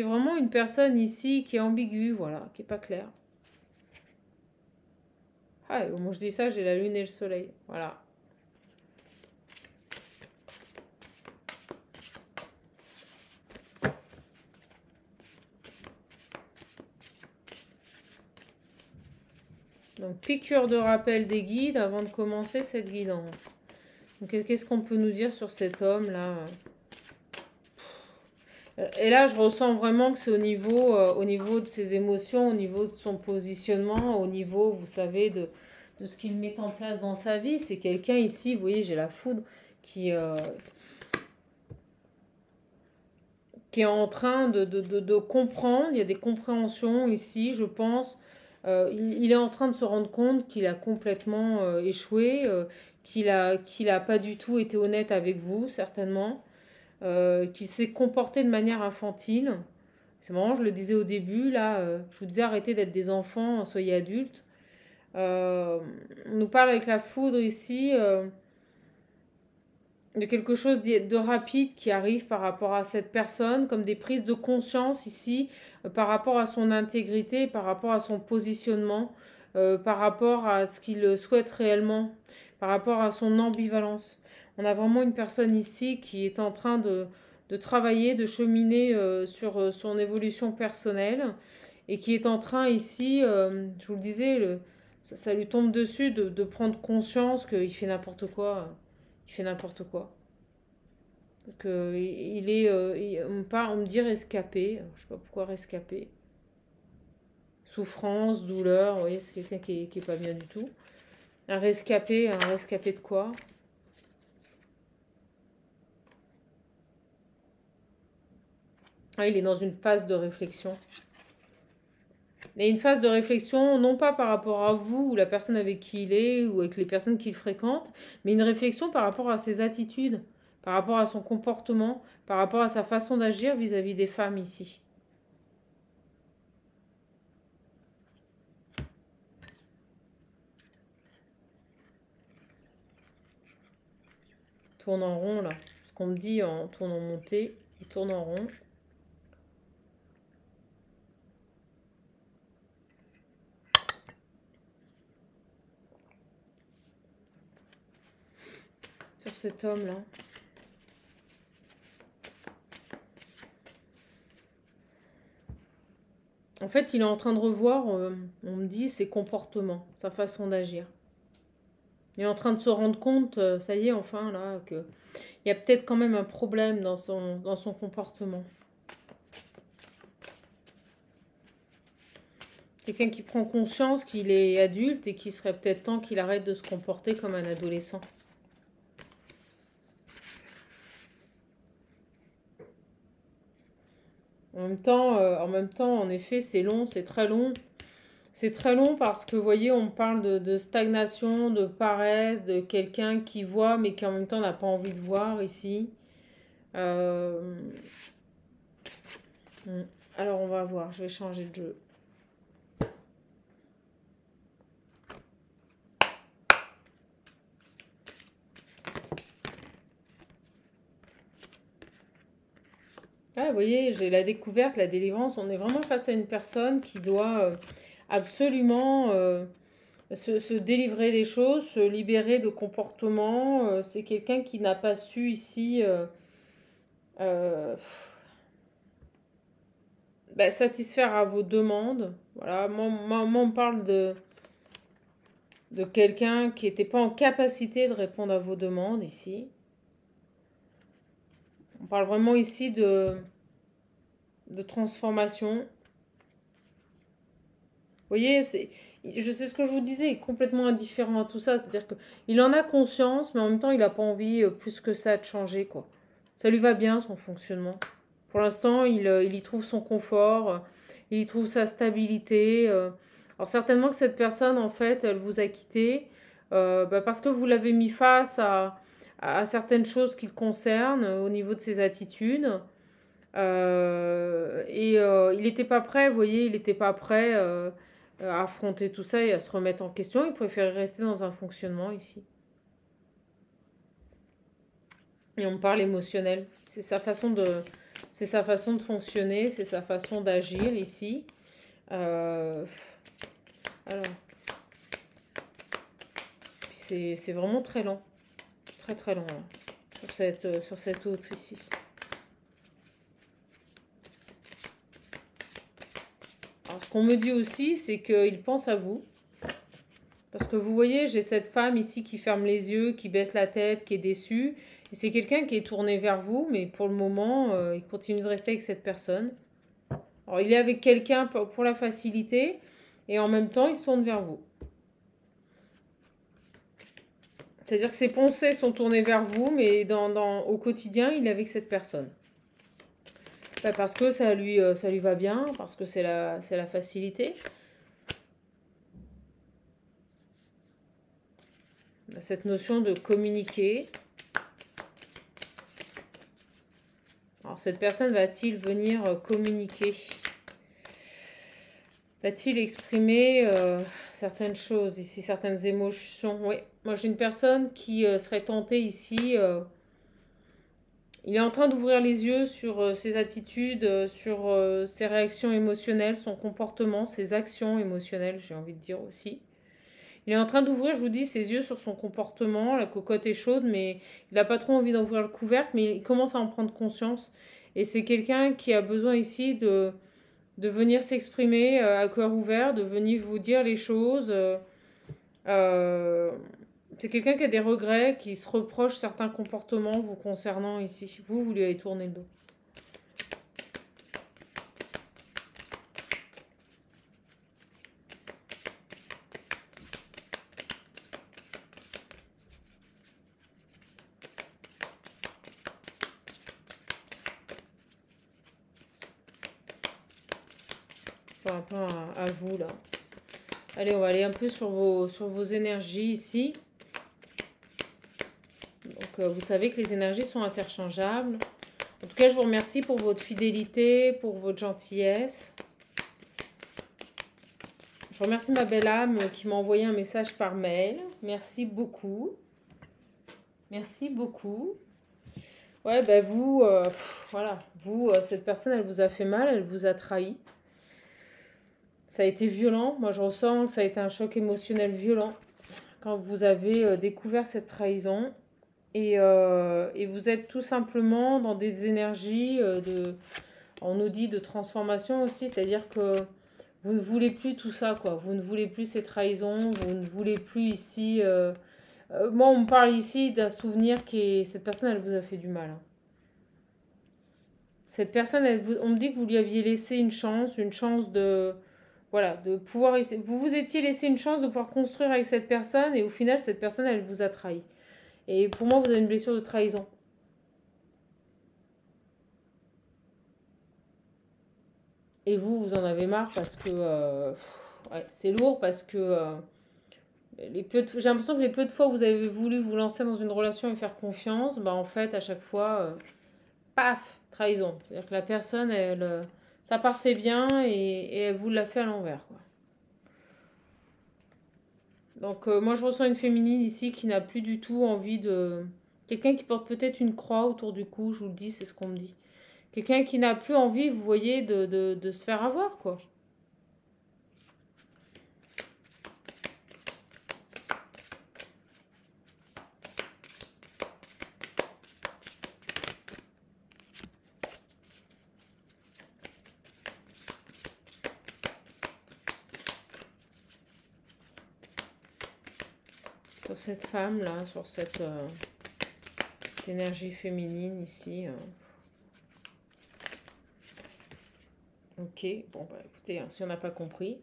vraiment une personne ici qui est ambiguë, voilà, qui n'est pas claire. Ah, moi je dis ça, j'ai la lune et le soleil, voilà. Donc, piqûre de rappel des guides avant de commencer cette guidance. Donc, qu'est-ce qu'on peut nous dire sur cet homme-là? Et là, je ressens vraiment que c'est au niveau de ses émotions, au niveau de son positionnement, au niveau, vous savez, de ce qu'il met en place dans sa vie. C'est quelqu'un ici, vous voyez, j'ai la foudre qui est en train de comprendre. Il y a des compréhensions ici, je pense. Il est en train de se rendre compte qu'il a complètement échoué, qu'il a pas du tout été honnête avec vous, certainement. Qu'il s'est comporté de manière infantile. C'est marrant, je le disais au début, là, je vous disais arrêtez d'être des enfants, soyez adultes. On nous parle avec la foudre ici de quelque chose de rapide qui arrive par rapport à cette personne, comme des prises de conscience ici, par rapport à son intégrité, par rapport à son positionnement, par rapport à ce qu'il souhaite réellement, par rapport à son ambivalence. On a vraiment une personne ici qui est en train de travailler, de cheminer sur son évolution personnelle et qui est en train ici, je vous le disais, ça lui tombe dessus de prendre conscience qu'il fait n'importe quoi. Il fait n'importe quoi. Donc, il est, on me dit rescapé. Je sais pas pourquoi rescapé. Souffrance, douleur. Vous voyez, c'est quelqu'un qui est pas bien du tout. Un rescapé de quoi? Ah, il est dans une phase de réflexion. Mais une phase de réflexion, non pas par rapport à vous ou la personne avec qui il est ou avec les personnes qu'il fréquente, mais une réflexion par rapport à ses attitudes, par rapport à son comportement, par rapport à sa façon d'agir vis-à-vis des femmes ici. Tourne en rond là. Ce qu'on me dit en tournant montée, il tourne en rond. Sur cet homme-là. En En fait, il est en train de revoir, on me dit, ses comportements, sa façon d'agir. Il est en train de se rendre compte, ça y est, enfin, là, que il y a peut-être quand même un problème dans son comportement. Quelqu'un qui prend conscience qu'il est adulte et qu'il serait peut-être temps qu'il arrête de se comporter comme un adolescent. En même temps, en effet, c'est long, c'est très long. C'est très long parce que, vous voyez, on parle de stagnation, de paresse, de quelqu'un qui voit mais qui en même temps n'a pas envie de voir ici. Euh, hmm. Alors, on va voir, je vais changer de jeu. Ah, vous voyez, j'ai la découverte, la délivrance. On est vraiment face à une personne qui doit absolument se délivrer des choses, se libérer de comportements. C'est quelqu'un qui n'a pas su ici euh, satisfaire à vos demandes. Voilà, moi, on parle de quelqu'un qui n'était pas en capacité de répondre à vos demandes ici. On parle vraiment ici de transformation. Vous voyez, je sais ce que je vous disais, il est complètement indifférent à tout ça. C'est-à-dire qu'il en a conscience, mais en même temps, il n'a pas envie plus que ça de changer, quoi. Ça lui va bien, son fonctionnement. Pour l'instant, il y trouve son confort, il y trouve sa stabilité. Alors certainement que cette personne, en fait, elle vous a quitté parce que vous l'avez mis face à certaines choses qui le concernent au niveau de ses attitudes. Il n'était pas prêt, vous voyez, il n'était pas prêt à affronter tout ça et à se remettre en question. Il préférait rester dans un fonctionnement ici. Et on parle émotionnel. C'est sa façon de fonctionner, c'est sa façon d'agir ici. Euh, alors, c'est vraiment très lent, très très lent là, sur cette autre ici. Alors, ce qu'on me dit aussi, c'est qu'il pense à vous. Parce que vous voyez, j'ai cette femme ici qui ferme les yeux, qui baisse la tête, qui est déçue. Et c'est quelqu'un qui est tourné vers vous, mais pour le moment, il continue de rester avec cette personne. Alors, il est avec quelqu'un pour la facilité, et en même temps, il se tourne vers vous. C'est-à-dire que ses pensées sont tournées vers vous, mais au quotidien, il est avec cette personne. Parce que ça lui va bien, parce que c'est la facilité. Cette notion de communiquer. Alors, cette personne va-t-il venir communiquer? Va-t-il exprimer certaines choses ici, certaines émotions? Oui, moi j'ai une personne qui serait tentée ici. Il est en train d'ouvrir les yeux sur ses attitudes, sur ses réactions émotionnelles, son comportement, ses actions émotionnelles, j'ai envie de dire aussi. Il est en train d'ouvrir, je vous dis, ses yeux sur son comportement. La cocotte est chaude, mais il n'a pas trop envie d'ouvrir le couvercle, mais il commence à en prendre conscience. Et c'est quelqu'un qui a besoin ici de venir s'exprimer à cœur ouvert, de venir vous dire les choses. Euh, c'est quelqu'un qui a des regrets, qui se reproche certains comportements vous concernant ici. Vous lui avez tourné le dos. Par rapport à vous, là. Allez, on va aller un peu sur vos énergies ici. Donc, vous savez que les énergies sont interchangeables. En tout cas, je vous remercie pour votre fidélité, pour votre gentillesse. Je remercie ma belle âme qui m'a envoyé un message par mail. Merci beaucoup. Merci beaucoup. Ouais, ben vous, voilà. Vous, cette personne, elle vous a fait mal, elle vous a trahi. Ça a été violent. Moi, je ressens que ça a été un choc émotionnel violent quand vous avez découvert cette trahison. Et vous êtes tout simplement dans des énergies on nous dit de transformation aussi. C'est-à-dire que Vous ne voulez plus tout ça, quoi. Vous ne voulez plus ces trahisons. Vous ne voulez plus ici... moi, on me parle ici d'un souvenir qui est... Cette personne, elle vous a fait du mal, hein. Cette personne, on me dit que vous lui aviez laissé une chance de... Voilà, de pouvoir... Vous vous étiez laissé une chance de pouvoir construire avec cette personne et au final, cette personne, elle vous a trahi. Et pour moi, vous avez une blessure de trahison. Et vous en avez marre parce que... ouais, c'est lourd parce que... j'ai l'impression que les peu de fois où vous avez voulu vous lancer dans une relation et faire confiance, bah en fait, à chaque fois, paf, trahison. C'est-à-dire que la personne, elle, ça partait bien et elle vous l'a fait à l'envers, quoi. Donc, moi, je ressens une féminine ici qui n'a plus du tout envie de... Quelqu'un qui porte peut-être une croix autour du cou, je vous le dis, c'est ce qu'on me dit. Quelqu'un qui n'a plus envie, vous voyez, de se faire avoir, quoi. Sur cette femme-là, sur cette énergie féminine ici. Ok, bon, bah écoutez, hein, si on n'a pas compris,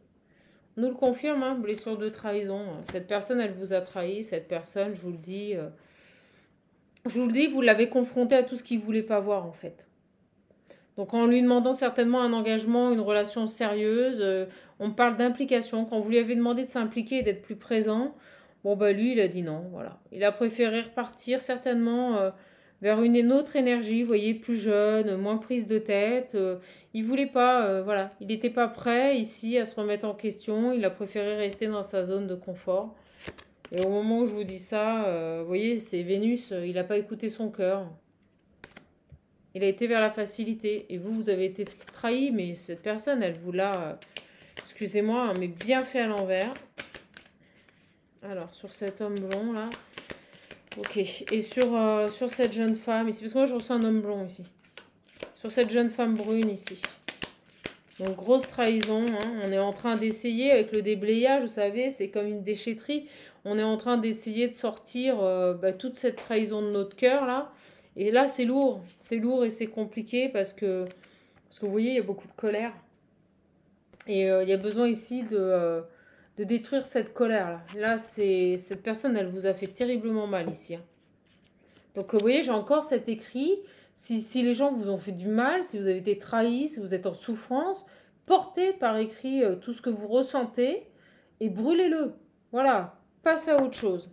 on nous le confirme, hein, blessure de trahison. Cette personne, elle vous a trahi. Cette personne, je vous le dis, vous l'avez confronté à tout ce qu'il ne voulait pas voir, en fait. Donc en lui demandant certainement un engagement, une relation sérieuse, on parle d'implication. Quand vous lui avez demandé de s'impliquer et d'être plus présent, bon bah lui il a dit non, voilà. Il a préféré repartir certainement vers une autre énergie, vous voyez, plus jeune, moins prise de tête. Il voulait pas, voilà, il n'était pas prêt ici à se remettre en question. Il a préféré rester dans sa zone de confort. Et au moment où je vous dis ça, vous voyez, c'est Vénus, il n'a pas écouté son cœur. Il a été vers la facilité. Et vous, vous avez été trahi, mais cette personne, elle vous l'a, excusez-moi, hein, mais bien fait à l'envers. Alors, sur cet homme blond, là. Ok. Et sur cette jeune femme ici, parce que moi, je ressens un homme blond ici. Sur cette jeune femme brune ici. Donc, grosse trahison, hein. On est en train d'essayer, avec le déblayage, vous savez, c'est comme une déchetterie. On est en train d'essayer de sortir toute cette trahison de notre cœur, là. Et là, c'est lourd et c'est compliqué parce que vous voyez, il y a beaucoup de colère. Et il y a besoin ici de détruire cette colère-là. Là, cette personne, elle vous a fait terriblement mal ici, hein. Donc, vous voyez, j'ai encore cet écrit. Si les gens vous ont fait du mal, si vous avez été trahis, si vous êtes en souffrance, portez par écrit tout ce que vous ressentez et brûlez-le. Voilà, passez à autre chose.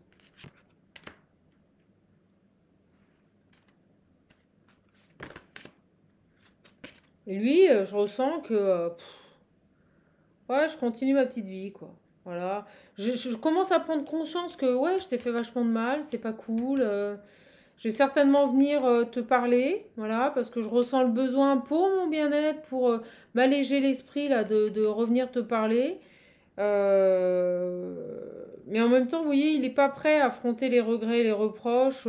Et lui, je ressens que... ouais, je continue ma petite vie, quoi. Voilà. Je commence à prendre conscience que, ouais, je t'ai fait vachement de mal, c'est pas cool. Je vais certainement venir te parler, voilà, parce que je ressens le besoin pour mon bien-être, pour m'alléger l'esprit, là, de revenir te parler. Mais en même temps, vous voyez, il n'est pas prêt à affronter les regrets, les reproches.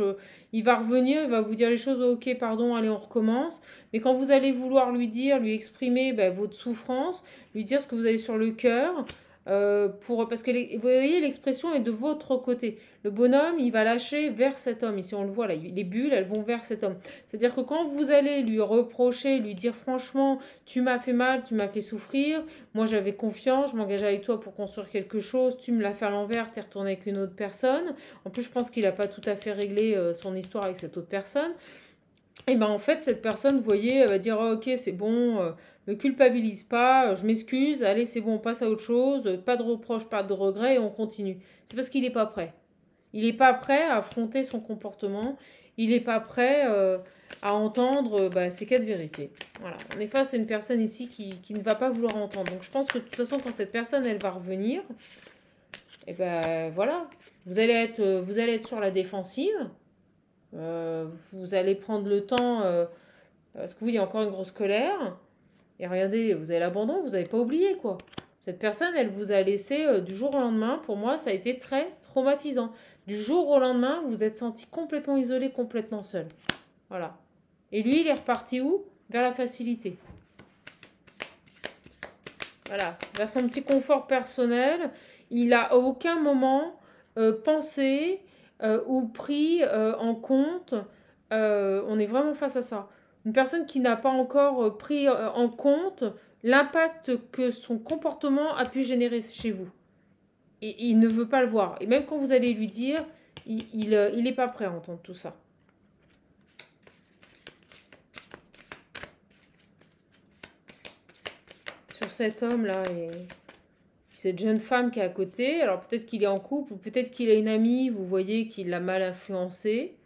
Il va revenir, il va vous dire les choses, ok, pardon, allez, on recommence. Mais quand vous allez vouloir lui dire, lui exprimer votre souffrance, lui dire ce que vous avez sur le cœur, parce que vous voyez, l'expression est de votre côté. Le bonhomme, il va lâcher vers cet homme. Ici, on le voit là, les bulles, elles vont vers cet homme. C'est-à-dire que quand vous allez lui reprocher, lui dire franchement, tu m'as fait mal, tu m'as fait souffrir, moi j'avais confiance, je m'engageais avec toi pour construire quelque chose, tu me l'as fait à l'envers, t'es retourné avec une autre personne. En plus, je pense qu'il n'a pas tout à fait réglé son histoire avec cette autre personne. Et ben en fait, cette personne, vous voyez, elle va dire oh, ok, c'est bon, me culpabilise pas, je m'excuse, allez, c'est bon, on passe à autre chose, pas de reproches, pas de regrets, et on continue. C'est parce qu'il n'est pas prêt. Il n'est pas prêt à affronter son comportement, il n'est pas prêt à entendre ces quatre vérités. Voilà, on est face à une personne ici qui ne va pas vouloir entendre. Donc je pense que de toute façon, quand cette personne, elle va revenir, et ben voilà, vous allez être sur la défensive. Vous allez prendre le temps, parce que oui, il y a encore une grosse colère. Et regardez, vous avez l'abandon, vous n'avez pas oublié, quoi. Cette personne, elle vous a laissé du jour au lendemain. Pour moi, ça a été très traumatisant. Du jour au lendemain, vous vous êtes senti complètement isolé, complètement seul. Voilà. Et lui, il est reparti où? Vers la facilité. Voilà, vers son petit confort personnel. Il a à aucun moment pensé ou pris en compte. On est vraiment face à ça. Une personne qui n'a pas encore pris en compte l'impact que son comportement a pu générer chez vous. Et il ne veut pas le voir. Et même quand vous allez lui dire, il n'est pas prêt à entendre tout ça. Sur cet homme-là et cette jeune femme qui est à côté. Alors peut-être qu'il est en couple ou peut-être qu'il a une amie, vous voyez, qui l'a mal influencé.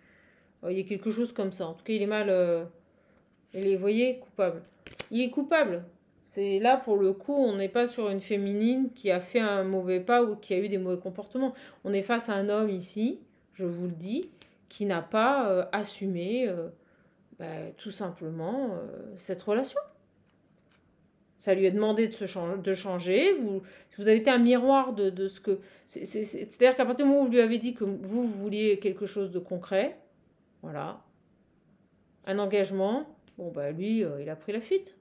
Il y a quelque chose comme ça. En tout cas, il est mal... il est, vous voyez, coupable. Il est coupable. C'est là, pour le coup, on n'est pas sur une féminine qui a fait un mauvais pas ou qui a eu des mauvais comportements. On est face à un homme ici, je vous le dis, qui n'a pas assumé tout simplement cette relation. Ça lui a demandé de changer. Si vous avez été un miroir de ce que... C'est-à-dire qu'à partir du moment où vous lui avez dit que vous vouliez quelque chose de concret, voilà, un engagement, bon, lui, il a pris la fuite.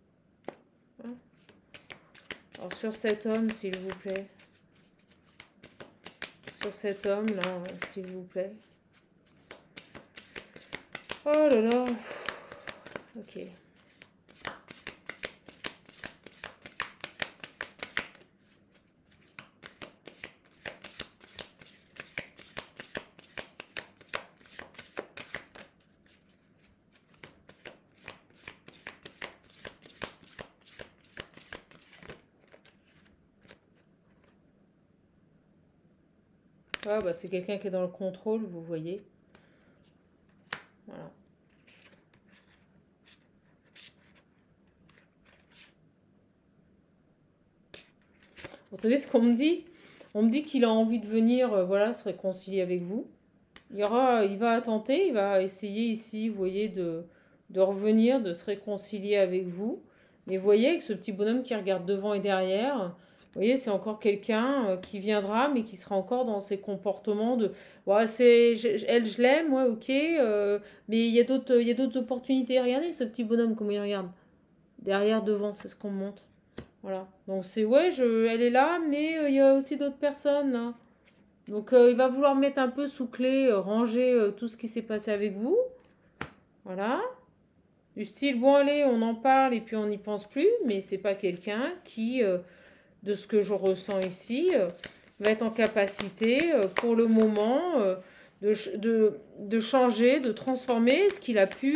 Voilà. Alors, sur cet homme, s'il vous plaît. Sur cet homme-là, s'il vous plaît. Oh là là. Ok. Ah, c'est quelqu'un qui est dans le contrôle, vous voyez. Voilà. Vous savez ce qu'on me dit? On me dit qu'il a envie de venir se réconcilier avec vous. Il va tenter, il va essayer ici, vous voyez, de revenir, de se réconcilier avec vous. Mais vous voyez, avec ce petit bonhomme qui regarde devant et derrière, vous voyez, c'est encore quelqu'un qui viendra, mais qui sera encore dans ses comportements de... Ouais, elle, je l'aime, ouais, ok, mais il y a d'autres opportunités. Regardez ce petit bonhomme, comment il regarde. Derrière, devant, c'est ce qu'on me montre. Voilà. Donc c'est, ouais, elle est là, mais il y a aussi d'autres personnes, là. Donc il va vouloir mettre un peu sous clé, ranger tout ce qui s'est passé avec vous. Voilà. Du style, bon allez, on en parle et puis on n'y pense plus, mais c'est pas quelqu'un qui, de ce que je ressens ici, va être en capacité pour le moment de changer, de transformer ce qu'il a pu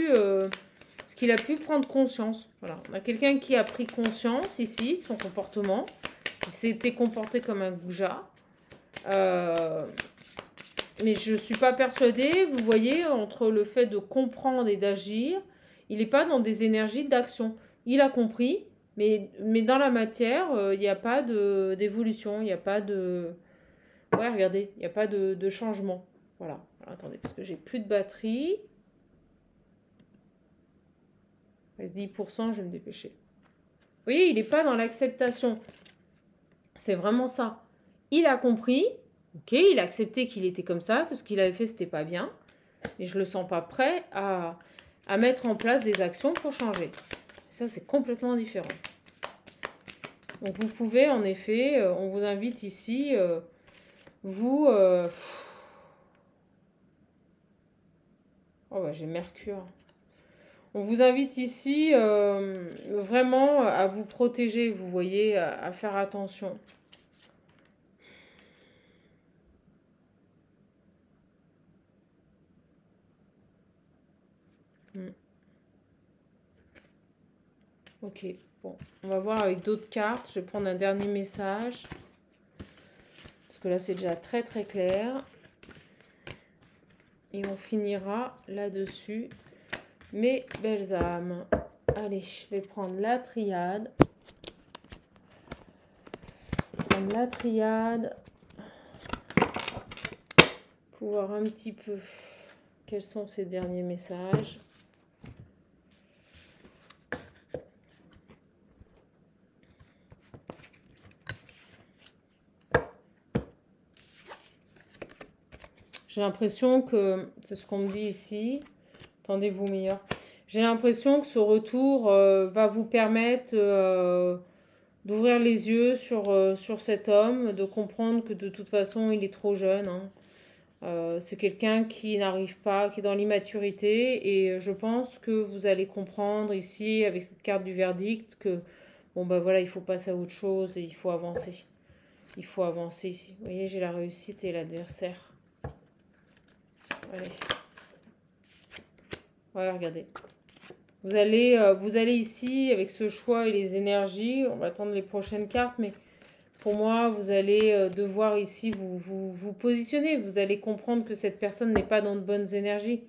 prendre conscience. Voilà. On a quelqu'un qui a pris conscience ici de son comportement, qui s'était comporté comme un goujat. Mais je ne suis pas persuadée, vous voyez, entre le fait de comprendre et d'agir, il n'est pas dans des énergies d'action. Il a compris, mais dans la matière, il n'y a pas d'évolution, il n'y a pas de... Ouais, regardez, il n'y a pas de changement. Voilà. Alors, attendez, parce que j'ai plus de batterie. Il reste 10%, je vais me dépêcher. Vous voyez, il n'est pas dans l'acceptation. C'est vraiment ça. Il a compris, ok, il a accepté qu'il était comme ça, que ce qu'il avait fait, c'était pas bien. Mais je le sens pas prêt à mettre en place des actions pour changer. Ça, c'est complètement différent. Donc, vous pouvez, en effet, on vous invite ici, j'ai Mercure. On vous invite ici vraiment à vous protéger, vous voyez, à faire attention. Ok, bon, on va voir avec d'autres cartes. Je vais prendre un dernier message. Parce que là, c'est déjà très très clair. Et on finira là-dessus. Mes belles âmes. Allez, je vais prendre la triade. Pour voir un petit peu quels sont ces derniers messages. J'ai l'impression que, c'est ce qu'on me dit ici, attendez-vous meilleur, j'ai l'impression que ce retour va vous permettre d'ouvrir les yeux sur cet homme, de comprendre que de toute façon, il est trop jeune, hein. C'est quelqu'un qui n'arrive pas, qui est dans l'immaturité, et je pense que vous allez comprendre ici, avec cette carte du verdict, que bon, bah voilà, il faut passer à autre chose et il faut avancer. Il faut avancer ici. Vous voyez, j'ai la réussite et l'adversaire. Allez. Ouais, regardez. Vous allez ici, avec ce choix et les énergies, on va attendre les prochaines cartes, mais pour moi, vous allez devoir ici vous positionner. Vous allez comprendre que cette personne n'est pas dans de bonnes énergies.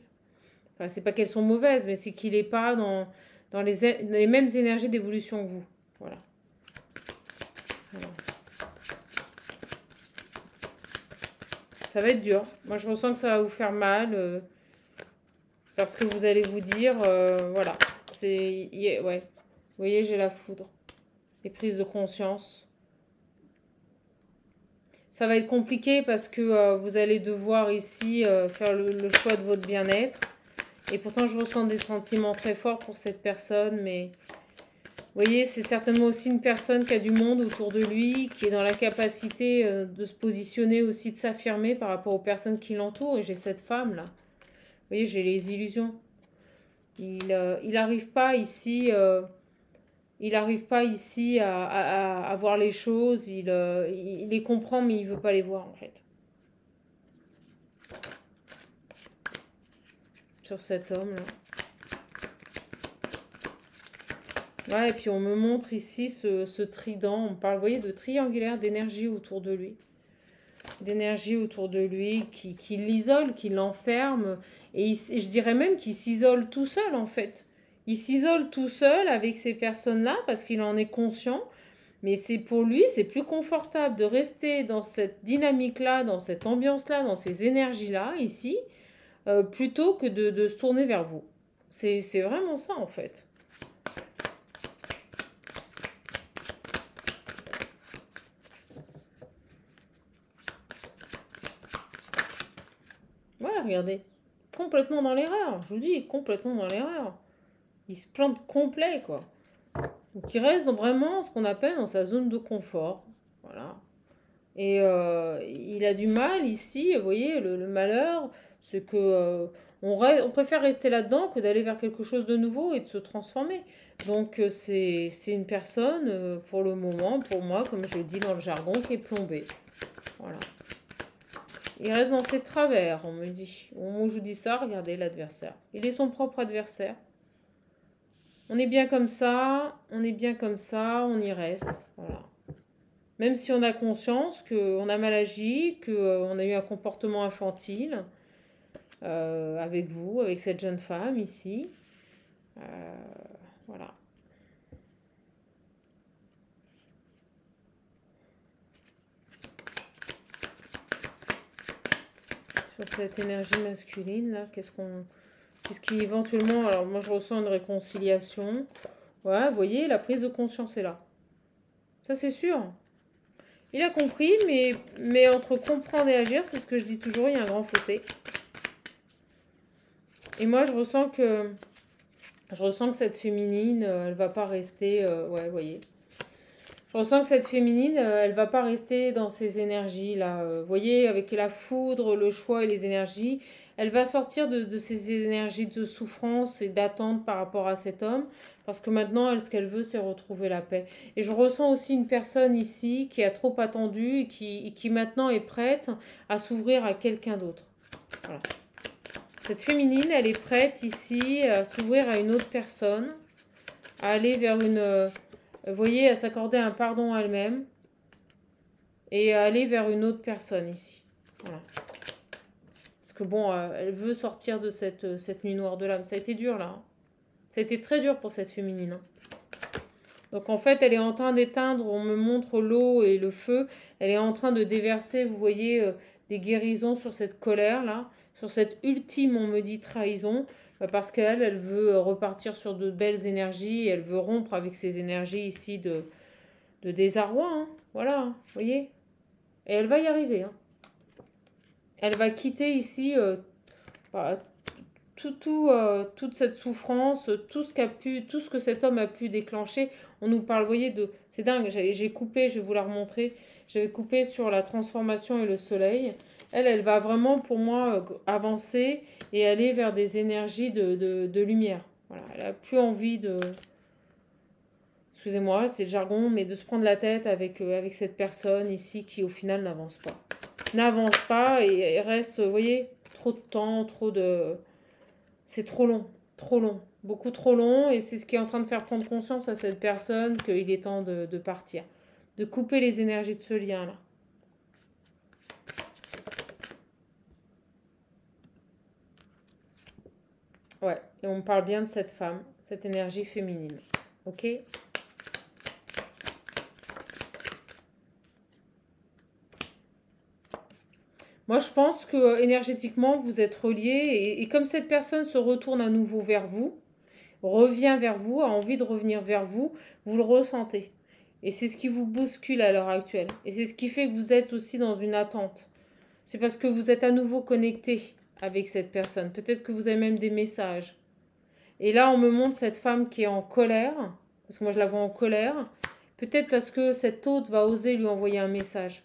Enfin, c'est pas qu'elles sont mauvaises, mais c'est qu'il n'est pas dans les mêmes énergies d'évolution que vous. Voilà. Voilà. Ça va être dur. Moi, je ressens que ça va vous faire mal. Parce que vous allez vous dire, voilà. Ouais. Vous voyez, j'ai la foudre. Les prises de conscience. Ça va être compliqué parce que vous allez devoir ici faire le choix de votre bien-être. Et pourtant, je ressens des sentiments très forts pour cette personne. Mais vous voyez, c'est certainement aussi une personne qui a du monde autour de lui, qui est dans la capacité de se positionner aussi, de s'affirmer par rapport aux personnes qui l'entourent. Et j'ai cette femme-là. Vous voyez, j'ai les illusions. Il n'arrive pas ici... il n'arrive pas ici à voir les choses, il les comprend mais il ne veut pas les voir en fait. Sur cet homme là. Ouais, et puis on me montre ici ce trident, on parle, vous voyez, de triangulaire d'énergie autour de lui. D'énergie autour de lui qui l'isole, qui l'enferme, et je dirais même qu'il s'isole tout seul en fait. Il s'isole tout seul avec ces personnes-là parce qu'il en est conscient. Mais c'est pour lui, c'est plus confortable de rester dans cette dynamique-là, dans cette ambiance-là, dans ces énergies-là, ici, plutôt que de se tourner vers vous. C'est vraiment ça, en fait. Ouais, regardez. Complètement dans l'erreur. Je vous dis, complètement dans l'erreur. Il se plante complet, quoi. Donc, il reste vraiment ce qu'on appelle dans sa zone de confort. Voilà. Et il a du mal ici, vous voyez, le malheur, c'est que on préfère rester là-dedans que d'aller vers quelque chose de nouveau et de se transformer. Donc c'est une personne, pour le moment, pour moi, comme je le dis dans le jargon, qui est plombée. Voilà. Il reste dans ses travers, on me dit. Au moment où je vous dis ça, regardez l'adversaire. Il est son propre adversaire. On est bien comme ça, on est bien comme ça, on y reste. Voilà. Même si on a conscience qu'on a mal agi, qu'on a eu un comportement infantile avec vous, avec cette jeune femme ici. Voilà. Sur cette énergie masculine, là, qu'est-ce qui éventuellement... Alors moi je ressens une réconciliation. Ouais, vous voyez, la prise de conscience est là. Ça c'est sûr. Il a compris, mais entre comprendre et agir, c'est ce que je dis toujours, il y a un grand fossé. Et moi, je ressens que cette féminine, elle va pas rester... ouais, vous voyez. Je ressens que cette féminine, elle va pas rester dans ces énergies-là. Vous voyez, avec la foudre, le choix et les énergies, elle va sortir de ces énergies de souffrance et d'attente par rapport à cet homme. Parce que maintenant, elle, ce qu'elle veut, c'est retrouver la paix. Et je ressens aussi une personne ici qui a trop attendu et qui maintenant est prête à s'ouvrir à quelqu'un d'autre. Voilà. Cette féminine, elle est prête ici à s'ouvrir à une autre personne, à aller vers une... vous voyez, à s'accorder un pardon à elle-même et à aller vers une autre personne ici. Voilà. Parce que bon, elle veut sortir de cette nuit noire de l'âme. Ça a été dur là. Hein. Ça a été très dur pour cette féminine. Hein. Donc en fait, elle est en train d'éteindre, on me montre l'eau et le feu. Elle est en train de déverser, vous voyez, des guérisons sur cette colère là. Sur cette ultime, on me dit, trahison. Parce qu'elle, elle veut repartir sur de belles énergies. Elle veut rompre avec ces énergies ici de désarroi. Hein. Voilà, hein, vous voyez. Et elle va y arriver. Hein. Elle va quitter ici toute cette souffrance, tout ce que cet homme a pu déclencher. On nous parle, vous voyez, c'est dingue, j'ai coupé, je vais vous la remontrer, j'avais coupé sur la transformation et le soleil. Elle va vraiment, pour moi, avancer et aller vers des énergies de lumière. Voilà, elle a plus envie de... Excusez-moi, c'est le jargon, mais de se prendre la tête avec cette personne ici qui, au final, n'avance pas. N'avance pas et reste, vous voyez, trop de temps, c'est trop long, beaucoup trop long, et c'est ce qui est en train de faire prendre conscience à cette personne qu'il est temps de partir, de couper les énergies de ce lien-là. Ouais, et on me parle bien de cette femme, cette énergie féminine. Ok? Moi, je pense que énergétiquement, vous êtes reliés, et comme cette personne se retourne à nouveau vers vous, revient vers vous, a envie de revenir vers vous, vous le ressentez. Et c'est ce qui vous bouscule à l'heure actuelle. Et c'est ce qui fait que vous êtes aussi dans une attente. C'est parce que vous êtes à nouveau connecté avec cette personne. Peut-être que vous avez même des messages. Et là, on me montre cette femme qui est en colère, parce que moi je la vois en colère. Peut-être parce que cet hôte va oser lui envoyer un message.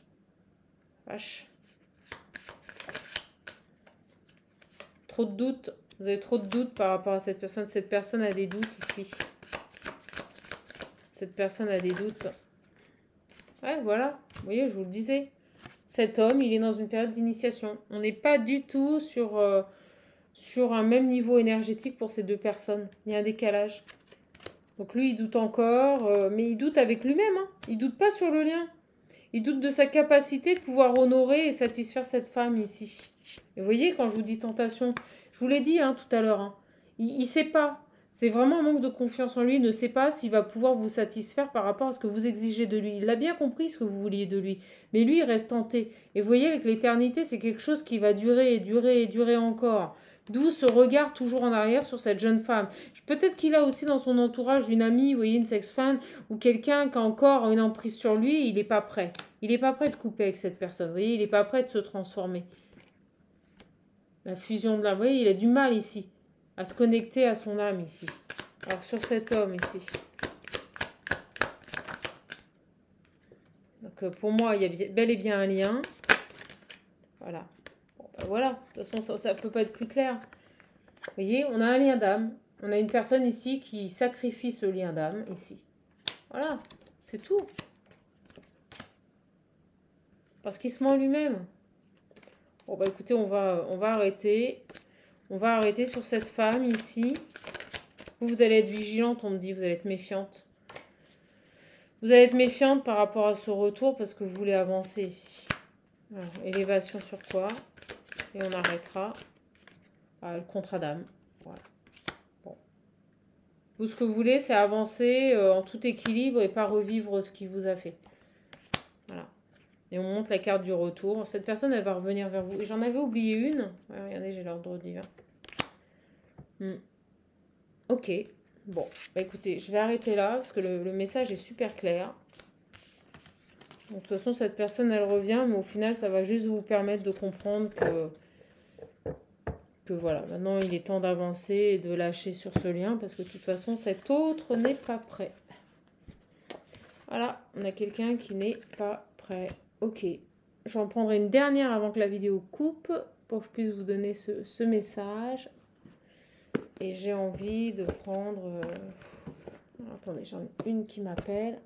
Vache. Trop de doutes. Vous avez trop de doutes par rapport à cette personne. Cette personne a des doutes ici. Cette personne a des doutes. Ouais, voilà. Vous voyez, je vous le disais. Cet homme, il est dans une période d'initiation. On n'est pas du tout sur un même niveau énergétique pour ces deux personnes. Il y a un décalage. Donc lui, il doute encore, mais il doute avec lui-même. Hein. Il doute pas sur le lien. Il doute de sa capacité de pouvoir honorer et satisfaire cette femme ici. Et vous voyez, quand je vous dis tentation, je vous l'ai dit hein, tout à l'heure, hein, il ne sait pas. C'est vraiment un manque de confiance en lui. Il ne sait pas s'il va pouvoir vous satisfaire par rapport à ce que vous exigez de lui. Il a bien compris ce que vous vouliez de lui. Mais lui, il reste tenté. Et vous voyez, avec l'éternité, c'est quelque chose qui va durer et durer et durer encore. D'où ce regard toujours en arrière sur cette jeune femme. Peut-être qu'il a aussi dans son entourage une amie, vous voyez, une sex-fan, ou quelqu'un qui a encore une emprise sur lui, il n'est pas prêt. Il n'est pas prêt de couper avec cette personne, vous voyez, il n'est pas prêt de se transformer. La fusion de l'âme, vous voyez, il a du mal ici, à se connecter à son âme ici. Alors sur cet homme ici. Donc pour moi, il y a bel et bien un lien. Voilà. Bon, ben voilà, de toute façon, ça ne peut pas être plus clair. Vous voyez, on a un lien d'âme. On a une personne ici qui sacrifie ce lien d'âme, ici. Voilà, c'est tout. Parce qu'il se ment lui-même. Bon, bah écoutez, on va arrêter. On va arrêter sur cette femme, ici. Vous allez être vigilante, on me dit. Vous allez être méfiante. Vous allez être méfiante par rapport à ce retour parce que vous voulez avancer ici. Alors, élévation sur quoi? Et on arrêtera. Ah, le contrat d'âme. Voilà. Bon. Vous, ce que vous voulez, c'est avancer en tout équilibre et pas revivre ce qu'il vous a fait. Voilà. Et on montre la carte du retour. Cette personne, elle va revenir vers vous. Et j'en avais oublié une. Ouais, regardez, j'ai l'ordre divin. Ok. Bon, bah écoutez, je vais arrêter là parce que le message est super clair. Donc, de toute façon, cette personne, elle revient, mais au final, ça va juste vous permettre de comprendre que voilà, maintenant, il est temps d'avancer et de lâcher sur ce lien parce que de toute façon, cet autre n'est pas prêt. Voilà, on a quelqu'un qui n'est pas prêt. Ok, j'en prendrai une dernière avant que la vidéo coupe pour que je puisse vous donner ce message. Et j'ai envie de prendre... Attendez, j'en ai une qui m'appelle.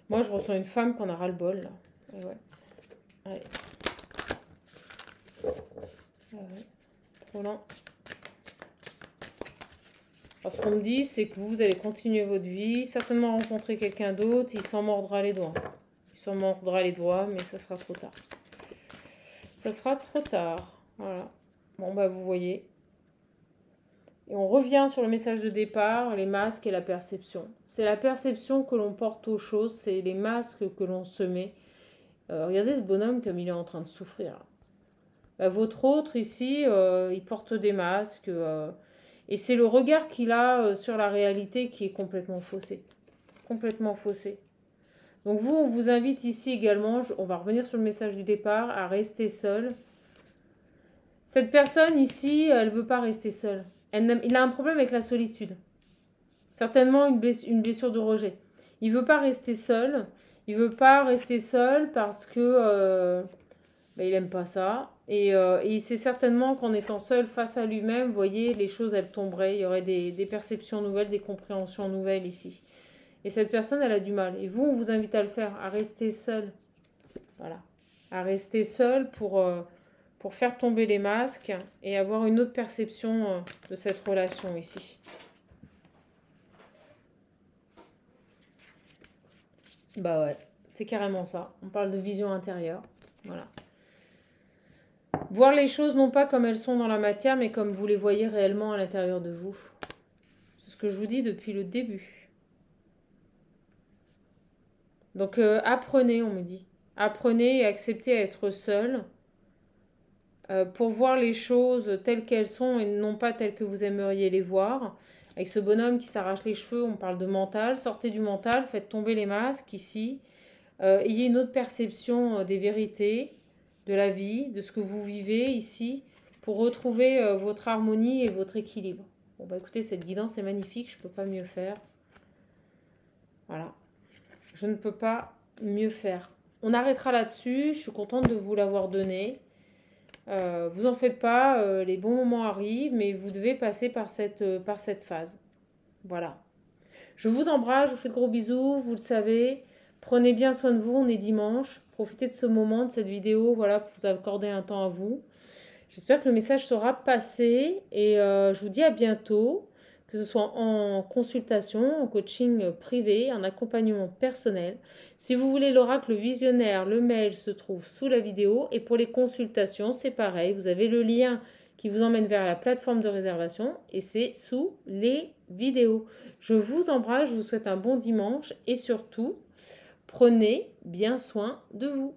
Moi, je ressens une femme qu'on a ras-le-bol, là. Et ouais. Allez. Ah ouais. Trop lent. Alors, ce qu'on me dit, c'est que vous allez continuer votre vie, certainement rencontrer quelqu'un d'autre, il s'en mordra les doigts. Il s'en mordra les doigts, mais ça sera trop tard. Ça sera trop tard. Voilà. Bon, bah, vous voyez. Et on revient sur le message de départ, les masques et la perception. C'est la perception que l'on porte aux choses, c'est les masques que l'on se met. Regardez ce bonhomme comme il est en train de souffrir. Bah, votre autre ici, il porte des masques. Et c'est le regard qu'il a sur la réalité qui est complètement faussé. Complètement faussé. Donc vous, on vous invite ici également, on va revenir sur le message du départ, à rester seul. Cette personne ici, elle ne veut pas rester seule. Il a un problème avec la solitude. Certainement une blessure de rejet. Il ne veut pas rester seul. Il ne veut pas rester seul parce que il n'aime pas ça. Et il sait certainement qu'en étant seul face à lui-même, vous voyez, les choses, elles tomberaient. Il y aurait des perceptions nouvelles, des compréhensions nouvelles ici. Et cette personne, elle a du mal. Et vous, on vous invite à le faire, à rester seul. Voilà. À rester seul pour faire tomber les masques et avoir une autre perception de cette relation ici. Bah ouais, c'est carrément ça. On parle de vision intérieure. Voilà. Voir les choses non pas comme elles sont dans la matière, mais comme vous les voyez réellement à l'intérieur de vous. C'est ce que je vous dis depuis le début. Donc apprenez, on me dit. Apprenez et acceptez à être seul pour voir les choses telles qu'elles sont et non pas telles que vous aimeriez les voir. Avec ce bonhomme qui s'arrache les cheveux, on parle de mental. Sortez du mental, faites tomber les masques ici. Ayez une autre perception des vérités, de la vie, de ce que vous vivez ici, pour retrouver votre harmonie et votre équilibre. Bon bah écoutez, cette guidance est magnifique, je ne peux pas mieux faire. Voilà. Je ne peux pas mieux faire. On arrêtera là-dessus, je suis contente de vous l'avoir donné. Vous en faites pas, les bons moments arrivent, mais vous devez passer par cette phase. Voilà. Je vous embrasse, je vous fais de gros bisous, vous le savez. Prenez bien soin de vous, on est dimanche. Profitez de ce moment, de cette vidéo, voilà, pour vous accorder un temps à vous. J'espère que le message sera passé et je vous dis à bientôt, que ce soit en consultation, en coaching privé, en accompagnement personnel. Si vous voulez l'oracle visionnaire, le mail se trouve sous la vidéo et pour les consultations, c'est pareil, vous avez le lien qui vous emmène vers la plateforme de réservation et c'est sous les vidéos. Je vous embrasse, je vous souhaite un bon dimanche et surtout, prenez bien soin de vous.